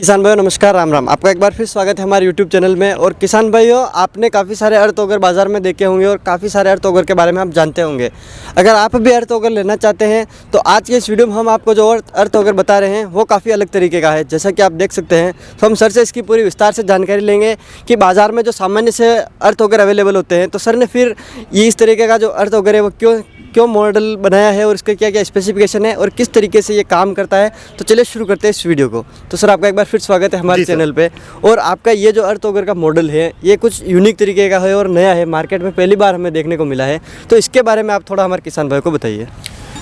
किसान भाइयों नमस्कार, राम राम। आपका एक बार फिर स्वागत है हमारे YouTube चैनल में। और किसान भाइयों, आपने काफ़ी सारे अर्थ ऑगर बाज़ार में देखे होंगे और काफ़ी सारे अर्थ ऑगर के बारे में आप जानते होंगे। अगर आप भी अर्थ ऑगर लेना चाहते हैं तो आज के इस वीडियो में हम आपको जो अर्थ ऑगर बता रहे हैं वो काफ़ी अलग तरीके का है। जैसा कि आप देख सकते हैं, तो हम सर से इसकी पूरी विस्तार से जानकारी लेंगे कि बाज़ार में जो सामान्य से अर्थ ऑगर अवेलेबल होते हैं, तो सर ने फिर ये इस तरीके का जो अर्थ ऑगर है वो क्यों मॉडल बनाया है और इसके क्या क्या स्पेसिफिकेशन है और किस तरीके से ये काम करता है। तो चलिए शुरू करते हैं इस वीडियो को। तो सर आपका एक बार फिर स्वागत है हमारे चैनल पे। और आपका ये जो अर्थ ऑगर का मॉडल है ये कुछ यूनिक तरीके का है और नया है, मार्केट में पहली बार हमें देखने को मिला है। तो इसके बारे में आप थोड़ा हमारे किसान भाइयों को बताइए।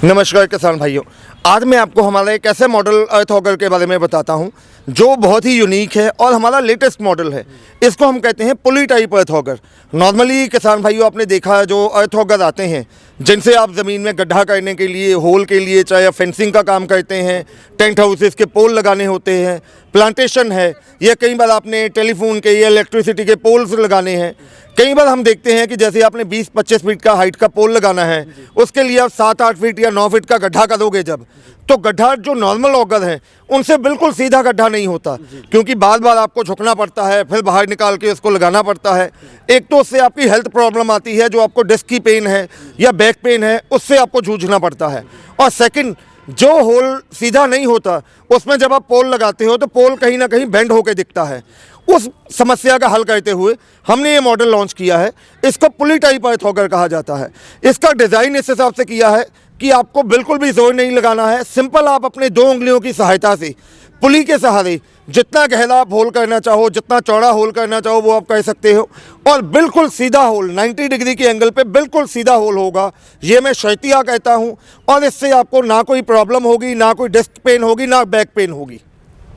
नमस्कार किसान भाइयों, आज मैं आपको हमारा एक ऐसे मॉडल अर्थ ऑगर के बारे में बताता हूं जो बहुत ही यूनिक है और हमारा लेटेस्ट मॉडल है। इसको हम कहते हैं पुली टाइप अर्थ ऑगर। नॉर्मली किसान भाइयों, आपने देखा है जो अर्थ ऑगर आते हैं जिनसे आप ज़मीन में गड्ढा करने के लिए, होल के लिए, चाहे फेंसिंग का काम करते हैं, टेंट हाउसेस के पोल लगाने होते हैं, प्लांटेशन है, या कई बार आपने टेलीफोन के या इलेक्ट्रिसिटी के पोल्स लगाने हैं। कई बार हम देखते हैं कि जैसे आपने 20-25 फीट का हाइट का पोल लगाना है, उसके लिए आप 7-8 फीट या 9 फीट का गड्ढा करोगे जब, तो गड्ढा जो नॉर्मल ऑगर है उनसे बिल्कुल सीधा गड्ढा नहीं होता, क्योंकि बार बार आपको झुकना पड़ता है, फिर बाहर निकाल के उसको लगाना पड़ता है। एक तो उससे आपकी हेल्थ प्रॉब्लम आती है, जो आपको डिस्क की पेन है या बैक पेन है, उससे आपको जूझना पड़ता है। और सेकंड, जो होल सीधा नहीं होता उसमें जब आप पोल लगाते हो तो पोल कहीं ना कहीं बेंड होकर दिखता है। उस समस्या का हल करते हुए हमने ये मॉडल लॉन्च किया है। इसको पुली टाइप अर्थ ऑगर कहा जाता है। इसका डिज़ाइन इस हिसाब से किया है कि आपको बिल्कुल भी जोर नहीं लगाना है। सिंपल आप अपने 2 उंगलियों की सहायता से पुली के सहारे जितना गहरा आप होल करना चाहो, जितना चौड़ा होल करना चाहो वो आप कर सकते हो। और बिल्कुल सीधा होल 90 डिग्री के एंगल पे बिल्कुल सीधा होल होगा, ये मैं शर्तिया कहता हूँ। और इससे आपको ना कोई प्रॉब्लम होगी, ना कोई डिस्क पेन होगी, ना बैक पेन होगी।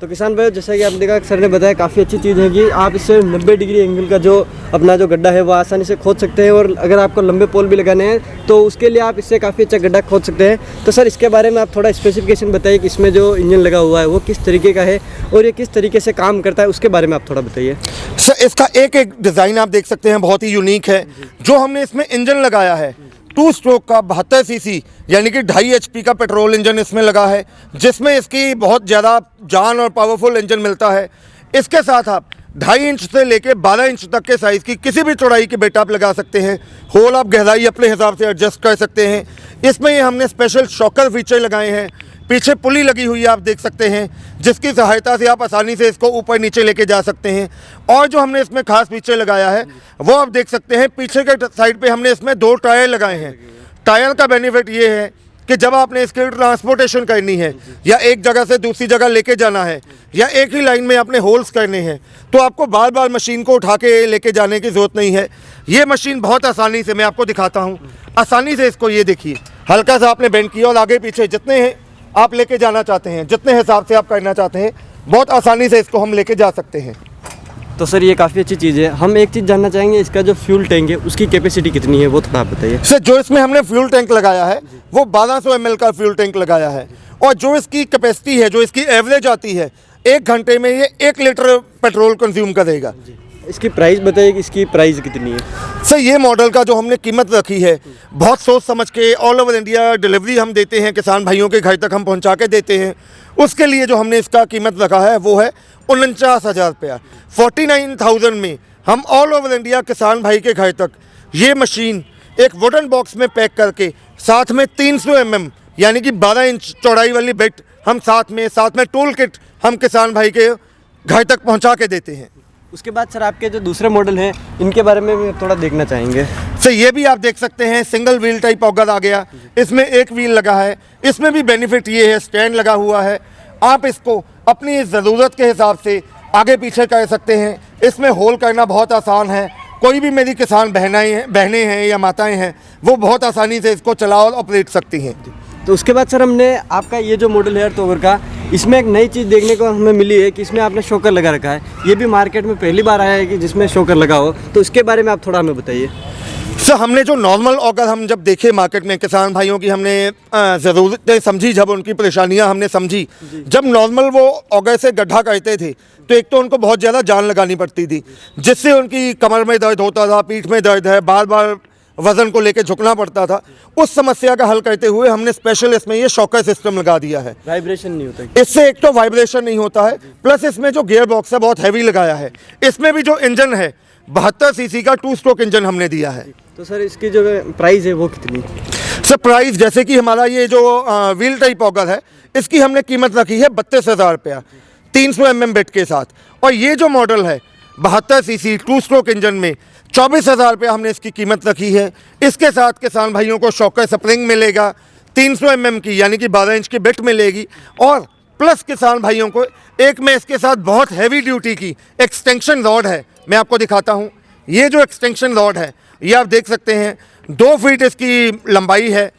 तो किसान भाई, जैसा कि आपने देखा सर ने बताया, काफ़ी अच्छी चीज़ है कि आप इससे 90 डिग्री एंगल का जो अपना जो गड्ढा है वो आसानी से खोद सकते हैं। और अगर आपको लंबे पोल भी लगाने हैं तो उसके लिए आप इससे काफ़ी अच्छा गड्ढा खोद सकते हैं। तो सर इसके बारे में आप थोड़ा स्पेसिफिकेशन बताइए कि इसमें जो इंजन लगा हुआ है वो किस तरीके का है और ये किस तरीके से काम करता है, उसके बारे में आप थोड़ा बताइए। सर इसका एक डिज़ाइन आप देख सकते हैं, बहुत ही यूनिक है। जो हमने इसमें इंजन लगाया है 2 स्ट्रोक का 72 सीसी यानी कि 2.5 HP का पेट्रोल इंजन इसमें लगा है, जिसमें इसकी बहुत ज़्यादा जान और पावरफुल इंजन मिलता है। इसके साथ आप 2.5 इंच से लेकर 12 इंच तक के साइज़ की किसी भी चौड़ाई के बेट आप लगा सकते हैं। होल आप गहराई अपने हिसाब से एडजस्ट कर सकते हैं। इसमें ये हमने स्पेशल शॉकर फीचर लगाए हैं। पीछे पुली लगी हुई है, आप देख सकते हैं, जिसकी सहायता से आप आसानी से इसको ऊपर नीचे लेके जा सकते हैं। और जो हमने इसमें खास फीचर लगाया है वो आप देख सकते हैं, पीछे के साइड पे हमने इसमें 2 टायर लगाए हैं। टायर का बेनिफिट ये है कि जब आपने इसकी ट्रांसपोर्टेशन करनी है या एक जगह से दूसरी जगह लेके जाना है या एक ही लाइन में आपने होल्स करने हैं, तो आपको बार बार मशीन को उठा के लेके जाने की ज़रूरत नहीं है। ये मशीन बहुत आसानी से, मैं आपको दिखाता हूँ, आसानी से इसको, ये देखिए, हल्का सा आपने बेंड किया और आगे पीछे जितने हैं आप लेके जाना चाहते हैं, जितने हिसाब से आप करना चाहते हैं, बहुत आसानी से इसको हम लेके जा सकते हैं। तो सर ये काफ़ी अच्छी चीज़ है। हम एक चीज़ जानना चाहेंगे, इसका जो फ्यूल टैंक है उसकी कैपेसिटी कितनी है, वो थोड़ा आप बताइए। सर जो इसमें हमने फ्यूल टैंक लगाया है वो 1200 ml का फ्यूल टैंक लगाया है। और जो इसकी कैपेसिटी है, जो इसकी एवरेज आती है, 1 घंटे में ये 1 लीटर पेट्रोल कंज्यूम करेगा। इसकी प्राइस बताइए कि इसकी प्राइस कितनी है। सर ये मॉडल का जो हमने कीमत रखी है, बहुत सोच समझ के, ऑल ओवर इंडिया डिलीवरी हम देते हैं, किसान भाइयों के घर तक हम पहुंचा के देते हैं। उसके लिए जो हमने इसका कीमत रखा है वो है 49,000 रुपया। 49,000 में हम ऑल ओवर इंडिया किसान भाई के घर तक ये मशीन एक वुडन बॉक्स में पैक करके, साथ में 300 mm यानी कि 12 इंच चौड़ाई वाली बेट हम साथ में टूल किट हम किसान भाई के घर तक पहुँचा के देते हैं। उसके बाद सर आपके जो दूसरे मॉडल हैं इनके बारे में भी थोड़ा देखना चाहेंगे। सर ये भी आप देख सकते हैं, सिंगल व्हील टाइप ऑगर आ गया। इसमें एक व्हील लगा है। इसमें भी बेनिफिट ये है, स्टैंड लगा हुआ है, आप इसको अपनी ज़रूरत के हिसाब से आगे पीछे कर सकते हैं। इसमें होल करना बहुत आसान है। कोई भी मेरी किसान बहनें हैं या माताएं हैं, वो बहुत आसानी से इसको चला और ऑपरेट सकती हैं। तो उसके बाद सर हमने आपका ये जो मॉडल है अर्थ ऑगर का, इसमें एक नई चीज़ देखने को हमें मिली है कि इसमें आपने शॉकर लगा रखा है। ये भी मार्केट में पहली बार आया है कि जिसमें शॉकर लगा हो, तो इसके बारे में आप थोड़ा हमें बताइए। सर हमने जो नॉर्मल ऑगर हम जब देखे मार्केट में, किसान भाइयों की हमने ज़रूरतें समझी, जब उनकी परेशानियां हमने समझी, जब नॉर्मल वो ऑगर से गड्ढा करते थे तो एक तो उनको बहुत ज़्यादा जान लगानी पड़ती थी, जिससे उनकी कमर में दर्द होता था, पीठ में दर्द है, बार बार वज़न को लेकर झुकना पड़ता था, उस समस्या का हल करते हुए हमने स्पेशल इसमें ये शॉकर सिस्टम लगा दिया है। वाइब्रेशन नहीं होता। इससे एक तो वाइब्रेशन नहीं होता है, प्लस इसमें जो गियर बॉक्स है बहुत हैवी लगाया है। इसमें भी जो इंजन है 72 सीसी का 2 स्ट्रोक इंजन हमने दिया है। तो सर इसकी जो प्राइस है वो कितनी? सर प्राइस जैसे कि हमारा ये जो व्हील टाइप ऑगर है, इसकी हमने कीमत रखी है 32,000 रुपया 300 mm बिट के साथ। और ये जो मॉडल है 72 सीसी 2 स्ट्रोक इंजन में 24,000 रुपया हमने इसकी कीमत रखी है। इसके साथ किसान भाइयों को शॉकर स्प्रिंग मिलेगा 300 mm की, यानी कि 12 इंच की बिट मिलेगी। और प्लस किसान भाइयों को एक में इसके साथ बहुत हैवी ड्यूटी की एक्सटेंशन रॉड है, मैं आपको दिखाता हूँ। ये जो एक्सटेंशन रॉड है ये आप देख सकते हैं 2 फीट इसकी लंबाई है,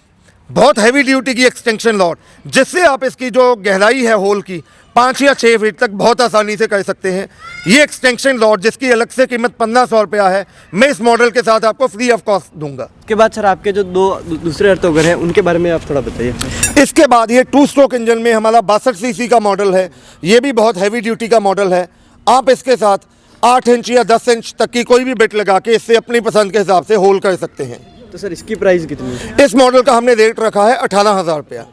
बहुत हैवी ड्यूटी की एक्सटेंशन रॉड, जिससे आप इसकी जो गहराई है होल की 5 या 6 फीट तक बहुत आसानी से कर सकते हैं। ये एक्सटेंशन रॉड जिसकी अलग से कीमत 1500 रुपया है, मैं इस मॉडल के साथ आपको फ्री ऑफ कॉस्ट दूंगा। उसके बाद सर आपके जो दूसरे अर्थोगर हैं उनके बारे में आप थोड़ा बताइए। इसके बाद ये 2 स्ट्रोक इंजन में हमारा 62 सीसी का मॉडल है, ये भी बहुत हैवी ड्यूटी का मॉडल है। आप इसके साथ 8 इंच या 10 इंच तक की कोई भी बिट लगा के इससे अपनी पसंद के हिसाब से होल कर सकते हैं। तो सर इसकी प्राइस कितनी है? इस मॉडल का हमने रेट रखा है 18,000 रुपया।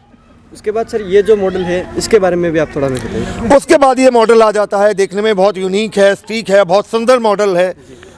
उसके बाद सर ये जो मॉडल है इसके बारे में भी आप थोड़ा हमें बताइए। उसके बाद ये मॉडल आ जाता है, देखने में बहुत यूनिक है, स्टीक है, बहुत सुंदर मॉडल है।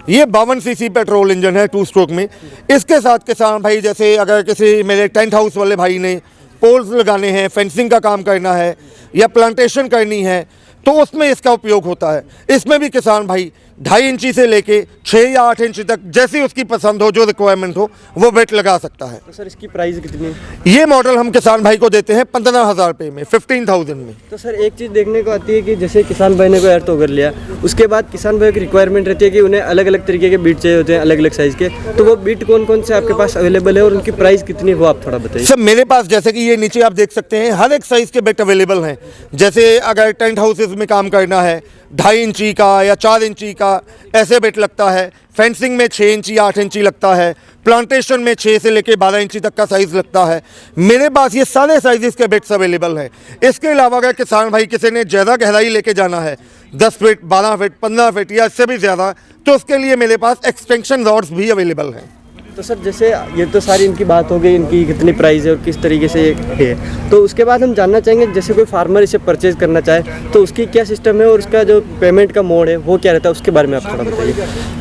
ये 52 सीसी पेट्रोल इंजन है 2 स्ट्रोक में। इसके साथ किसान भाई जैसे अगर किसी मेरे टेंट हाउस वाले भाई ने पोल्स लगाने हैं, फेंसिंग का काम करना है या प्लांटेशन करनी है, तो उसमें इसका उपयोग होता है। इसमें भी किसान भाई 2.5 इंची से लेके 6 या 8 इंच तक जैसी उसकी पसंद हो, जो रिक्वायरमेंट हो, वो बेट लगा सकता है। तो सर इसकी प्राइस कितनी है? ये मॉडल हम किसान भाई को देते हैं 15,000 रुपये में, 15,000 में। तो सर एक चीज़ देखने को आती है कि जैसे किसान भाई ने कोई अर्थ ओवर लिया, उसके बाद किसान भाई की रिक्वायरमेंट रहती है कि उन्हें अलग अलग तरीके के बीट चाहिए होते हैं, अलग अलग साइज़ के। तो वो बीट कौन कौन से आपके पास अवेलेबल है और उनकी प्राइस कितनी है वो आप थोड़ा बताइए। सर मेरे पास जैसे कि ये नीचे आप देख सकते हैं हर एक साइज़ के बेट अवेलेबल हैं। जैसे अगर टेंट हाउसेज में काम करना है 2.5 इंची का या 4 इंची का ऐसे बेट लगता है, फेंसिंग में 6 इंची 8 इंची लगता है, प्लांटेशन में 6 से लेके 12 इंची तक का साइज़ लगता है। मेरे पास ये सारे साइज़ के बेट्स अवेलेबल हैं। इसके अलावा अगर किसान भाई किसी ने ज़्यादा गहराई लेके जाना है 10 फीट 12 फीट 15 फीट या इससे भी ज़्यादा, तो उसके लिए मेरे पास एक्सटेंशन रॉड्स भी अवेलेबल हैं। तो सर जैसे ये तो सारी इनकी बात हो गई, इनकी कितनी प्राइस है और किस तरीके से है, तो उसके बाद हम जानना चाहेंगे जैसे कोई फार्मर इसे परचेज करना चाहे तो उसकी क्या सिस्टम है और उसका जो पेमेंट का मोड है वो क्या रहता है, उसके बारे में आप थोड़ा बताइए।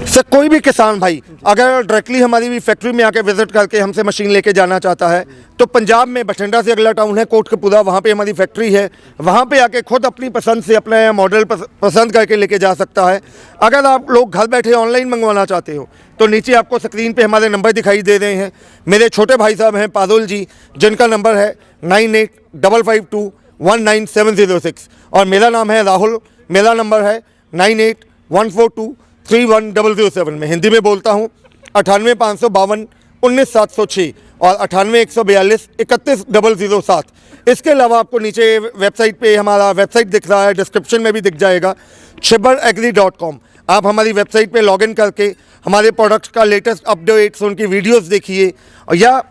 सर कोई भी किसान भाई अगर डायरेक्टली हमारी भी फैक्ट्री में आके विजिट करके हमसे मशीन लेके जाना चाहता है तो पंजाब में बठिंडा से अगला टाउन है कोटकपुरा, वहाँ पे हमारी फैक्ट्री है, वहाँ पे आके खुद अपनी पसंद से अपना मॉडल पसंद करके लेके जा सकता है। अगर आप लोग घर बैठे ऑनलाइन मंगवाना चाहते हो तो नीचे आपको स्क्रीन पे हमारे नंबर दिखाई दे रहे हैं। मेरे छोटे भाई साहब हैं पारुल जी, जिनका नंबर है 9855219706 और मेरा नाम है राहुल, मेरा नंबर है 9814231007। मैं हिंदी में बोलता हूँ 9855219706 और 9814231007। इसके अलावा आपको नीचे वेबसाइट पे हमारा वेबसाइट दिख रहा है, डिस्क्रिप्शन में भी दिख जाएगा chibbaragri.com। आप हमारी वेबसाइट पे लॉगिन करके हमारे प्रोडक्ट्स का लेटेस्ट अपडेट्स, उनकी वीडियोस देखिए, या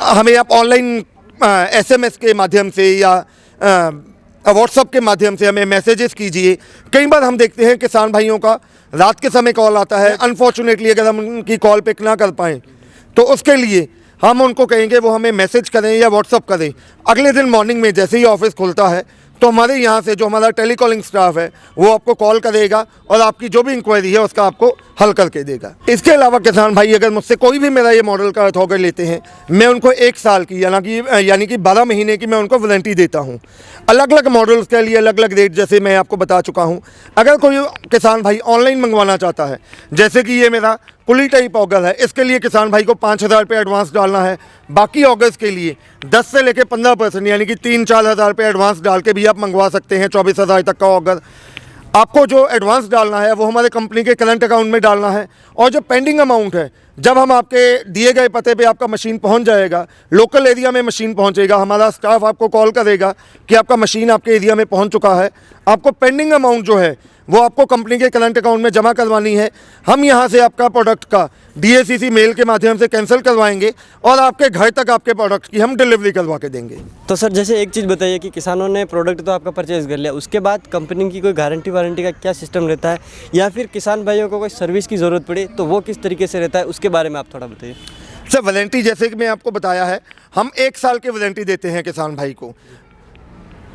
हमें आप ऑनलाइन SMS के माध्यम से या व्हाट्सअप के माध्यम से हमें मैसेजेस कीजिए। कई बार हम देखते हैं किसान भाइयों का रात के समय कॉल आता है, अनफॉर्चुनेटली अगर हम उनकी कॉल पिक ना कर पाएँ तो उसके लिए हम उनको कहेंगे वो हमें मैसेज करें या व्हाट्सअप करें। अगले दिन मॉर्निंग में जैसे ही ऑफिस खुलता है तो हमारे यहाँ से जो हमारा टेलीकॉलिंग स्टाफ है वो आपको कॉल करेगा और आपकी जो भी इंक्वायरी है उसका आपको हल करके देगा। इसके अलावा किसान भाई अगर मुझसे कोई भी मेरा ये मॉडल का अर्थोगर लेते हैं, मैं उनको 1 साल की यानी कि 12 महीने की मैं उनको वारंटी देता हूँ। अलग अलग मॉडल्स के लिए अलग अलग रेट जैसे मैं आपको बता चुका हूँ। अगर कोई किसान भाई ऑनलाइन मंगवाना चाहता है, जैसे कि ये मेरा पुली टाइप ऑगर है, इसके लिए किसान भाई को 5,000 रुपये एडवांस डालना है। बाकी ऑगर्स के लिए 10 से लेकर 15% यानी कि 3-4 हज़ार रुपये एडवांस डाल के भी आप मंगवा सकते हैं। 24,000 तक का ऑगर आपको जो एडवांस डालना है वो हमारे कंपनी के करंट अकाउंट में डालना है, और जो पेंडिंग अमाउंट है जब हम आपके दिए गए पते पे आपका मशीन पहुंच जाएगा, लोकल एरिया में मशीन पहुंचेगा, हमारा स्टाफ आपको कॉल करेगा कि आपका मशीन आपके एरिया में पहुंच चुका है। आपको पेंडिंग अमाउंट जो है वो आपको कंपनी के करंट अकाउंट में जमा करवानी है। हम यहाँ से आपका प्रोडक्ट का DACC मेल के माध्यम से कैंसिल करवाएंगे और आपके घर तक आपके प्रोडक्ट की हम डिलीवरी करवा के देंगे। तो सर जैसे एक चीज़ बताइए कि किसानों ने प्रोडक्ट तो आपका परचेज़ कर लिया, उसके बाद कंपनी की कोई गारंटी वारंटी का क्या सिस्टम रहता है, या फिर किसान भाइयों को कोई सर्विस की ज़रूरत पड़े तो वो किस तरीके से रहता है, उसके बारे में आप थोड़ा बताइए। सर वारंटी जैसे कि मैं आपको बताया है, हम 1 साल की वारंटी देते हैं किसान भाई को।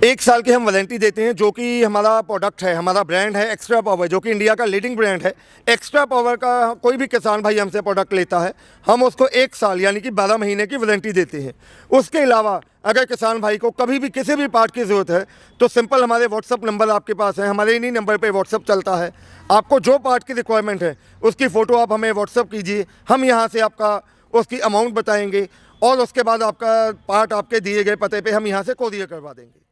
1 साल की हम वारंटी देते हैं, जो कि हमारा प्रोडक्ट है, हमारा ब्रांड है एक्स्ट्रा पावर, जो कि इंडिया का लीडिंग ब्रांड है। एक्स्ट्रा पावर का कोई भी किसान भाई हमसे प्रोडक्ट लेता है, हम उसको 1 साल यानी कि 12 महीने की वारंटी देते हैं। उसके अलावा अगर किसान भाई को कभी भी किसी भी पार्ट की ज़रूरत है तो सिंपल हमारे व्हाट्सअप नंबर आपके पास है, हमारे इन्हीं नंबर पे व्हाट्सअप चलता है। आपको जो पार्ट की रिक्वायरमेंट है उसकी फ़ोटो आप हमें व्हाट्सअप कीजिए, हम यहाँ से आपका उसकी अमाउंट बताएंगे और उसके बाद आपका पार्ट आपके दिए गए पते पे हम यहाँ से कोरियर करवा देंगे।